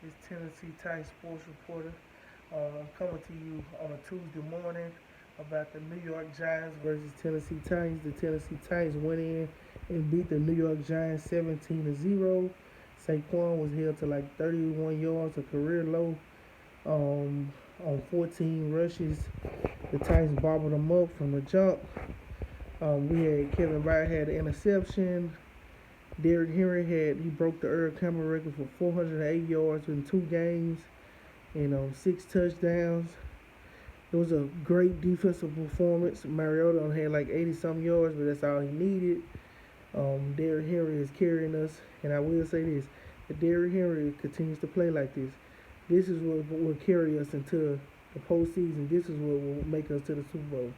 It's Tennessee Titans sports reporter coming to you on a Tuesday morning about the New York Giants versus Tennessee Titans. The Tennessee Titans went in and beat the New York Giants 17-0. Saquon was held to like 31 yards, a career low, on 14 rushes. The Titans bobbled them up from the jump. We had Kevin Byard had an interception. Derrick Henry he broke the Earl Campbell record for 408 yards in 2 games and 6 touchdowns. It was a great defensive performance. Mariota had like 80 some yards, but that's all he needed. Derrick Henry is carrying us, and I will say this: if Derrick Henry continues to play like this is what will carry us into the postseason. This is what will make us to the Super Bowl.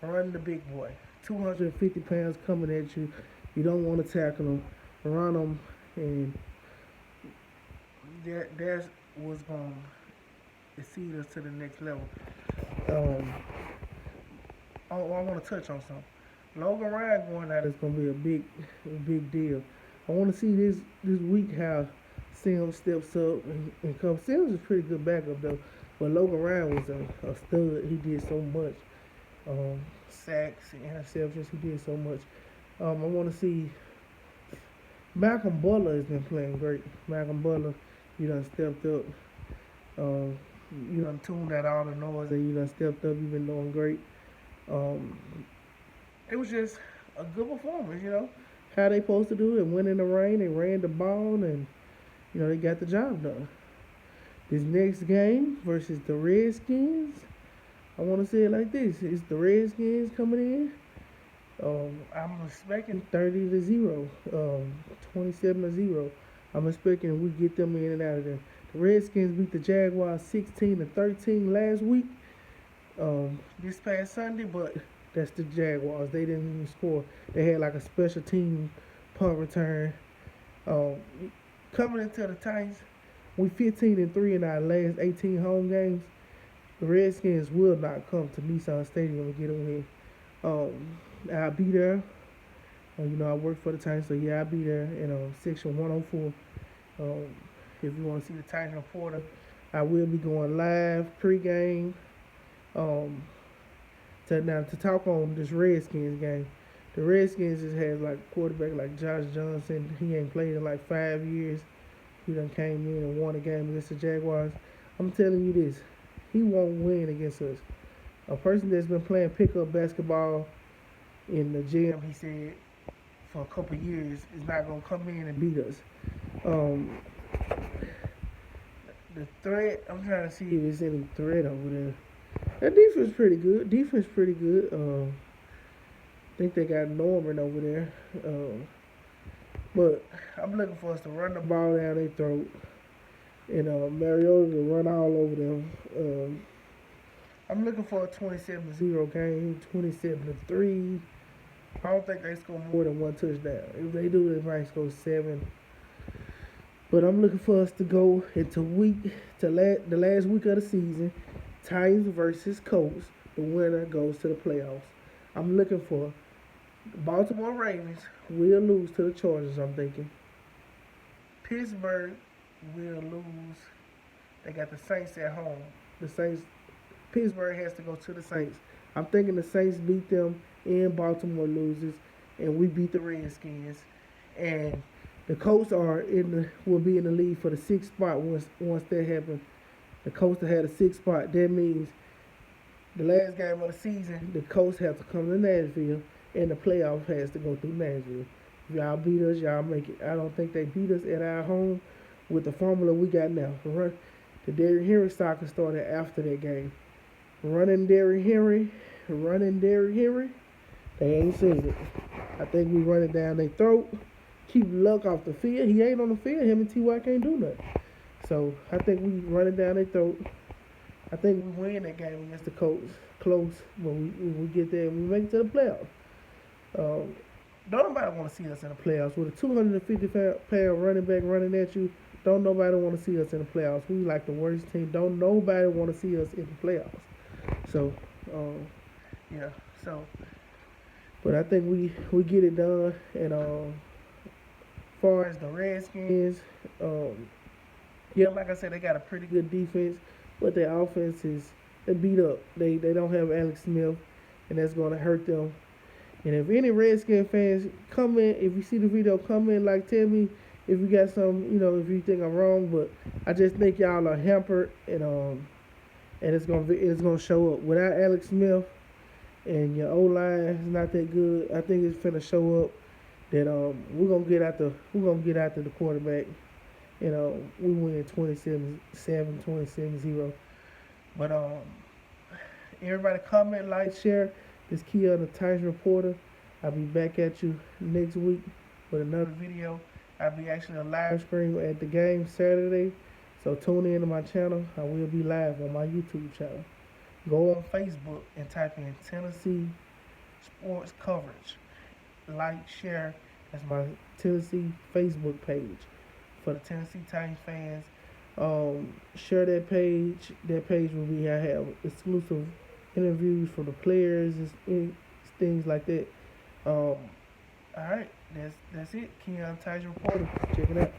Run the big boy, 250 pounds coming at you. You don't want to tackle him, run him, and that's what's going to exceed us to the next level. Um, I want to touch on something. Logan Ryan going out is going to be a big deal. I want to see this week how Sims steps up and comes. Sims is a pretty good backup though, but Logan Ryan was a stud. He did so much. Sacks and interceptions. He did so much. I want to see. Malcolm Butler has been playing great. Malcolm Butler, you done stepped up. You done tuned out all the noise and you done stepped up. You've been doing great. Um, it was just a good performance. How they supposed to do it. Went in the rain, they ran the ball, and they got the job done. This next game versus the Redskins, I want to say it like this: it's the Redskins coming in. I'm expecting 30-0, 27-0. I'm expecting we get them in and out of there. The Redskins beat the Jaguars 16-13 last week, this past Sunday, but that's the Jaguars. They didn't even score. They had like a special team punt return. Coming into the Titans, we 15-3 in our last 18 home games. The Redskins will not come to Nissan Stadium and get them here. I'll be there. I work for the Titans, so yeah, I'll be there in section 104. If you want to see the Titans reporter, I will be going live pregame. To talk on this Redskins game. The Redskins just has like a quarterback like Josh Johnson. He ain't played in like 5 years. He done came in and won a game against the Jaguars. I'm telling you this, he won't win against us. A person that's been playing pickup basketball in the gym, he said, for a couple of years, is not going to come in and beat us. The threat, I'm trying to see if there's any threat over there. That defense pretty good. I think they got Norman over there. But I'm looking for us to run the ball down their throat. And Mariota to run all over them. I'm looking for a 27-0 game, 27-3. I don't think they score more than one touchdown. If they do, they might score 7. But I'm looking for us to go into the last week of the season. Titans versus Colts. The winner goes to the playoffs. I'm looking for Baltimore Ravens will lose to the Chargers, I'm thinking. Pittsburgh will lose. They got the Saints at home. Pittsburgh has to go to the Saints. I'm thinking the Saints beat them and Baltimore loses, and we beat the Redskins. And the Colts will be in the lead for the 6th spot once that happens. The Colts had a 6th spot. That means the last game of the season, the Colts have to come to Nashville, and the playoff has to go through Nashville. If y'all beat us, y'all make it. I don't think they beat us at our home with the formula we got now. The Derrick Henry soccer started after that game. Running Derrick Henry, they ain't seen it. I think we run it down their throat. Keep Luck off the field. He ain't on the field. Him and T.Y. can't do nothing. So I think we run it down their throat. I think we win that game against the Colts. Close when we get there and we make it to the playoffs. Don't nobody want to see us in the playoffs. With a 250-pound running back running at you, don't nobody want to see us in the playoffs. We like the worst team. Don't nobody want to see us in the playoffs. So, yeah. So, but I think we get it done. And as far as the Redskins, Yeah, like I said, they got a pretty good defense, but their offense is they beat up. They don't have Alex Smith, and that's going to hurt them. And if any Redskin fans come in, if you see the video, come in, like, tell me if you got some, if you think I'm wrong. But I just think y'all are hampered, and it's gonna show up without Alex Smith, and your O line is not that good. I think it's finna show up that we're gonna get after the quarterback. We win 27-7, 27-0. But everybody comment, like, share. This Kia the Titan Reporter. I'll be back at you next week with another video. I'll be actually a live stream at the game Saturday. So tune in to my channel. I will be live on my YouTube channel. Go on Facebook and type in Tennessee Sports Coverage. Like, share. That's my Tennessee Facebook page for the Tennessee Titans fans. Share that page. That page I have exclusive interviews from the players and things like that. All right, that's it. Keon Tiger Reporter. Check it out.